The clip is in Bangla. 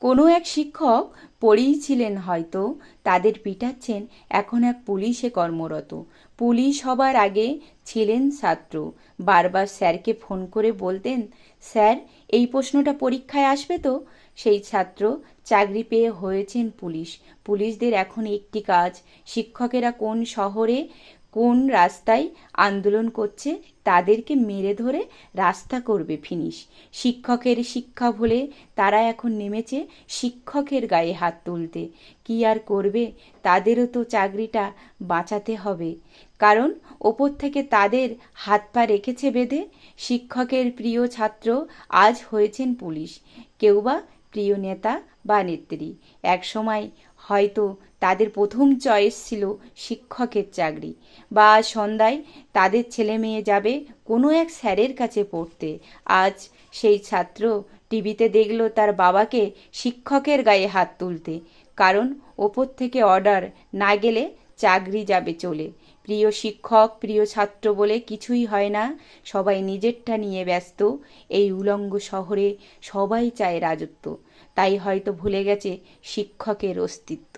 কোনো এক শিক্ষক পড়িয়েছিলেন হয়তো, তাদের পিটাচ্ছেন এখন এক পুলিশে কর্মরত। পুলিশ হবার আগে ছিলেন ছাত্র। বারবার স্যারকে ফোন করে বলতেন, স্যার এই প্রশ্নটা পরীক্ষায় আসবে তো? সেই ছাত্র চাকরি পেয়ে হয়েছেন পুলিশ। পুলিশদের এখন একটি কাজ, শিক্ষকেরা কোন শহরে কোন রাস্তায় আন্দোলন করছে তাদেরকে মেরে ধরে রাস্তা করবে ফিনিশ। শিক্ষকের শিক্ষা ভুলে তারা এখন নেমেছে শিক্ষকের গায়ে হাত তুলতে। কি আর করবে, তাদেরও তো চাকরিটা বাঁচাতে হবে, কারণ ওপর থেকে তাদের হাত পা রেখেছে বেঁধে। শিক্ষকের প্রিয় ছাত্র আজ হয়েছেন পুলিশ, কেউ বা প্রিয় নেতা বা নেত্রী। এক সময় হয়তো তাদের প্রথম চয়েস ছিল শিক্ষকের চাকরি, বা আজ সন্ধ্যায় তাদের ছেলে মেয়ে যাবে কোনো এক স্যারের কাছে পড়তে। আজ সেই ছাত্র টিভিতে দেখল তার বাবাকে শিক্ষকের গায়ে হাত তুলতে, কারণ ওপর থেকে অর্ডার না গেলে চাকরি যাবে চলে। প্রিয় শিক্ষক প্রিয় ছাত্র বলে কিছুই হয় না, সবাই নিজেরটা নিয়ে ব্যস্ত। এই উলঙ্গ শহরে সবাই চায় রাজত্ব, তাই হয়তো ভুলে গেছে শিক্ষকের অস্তিত্ব।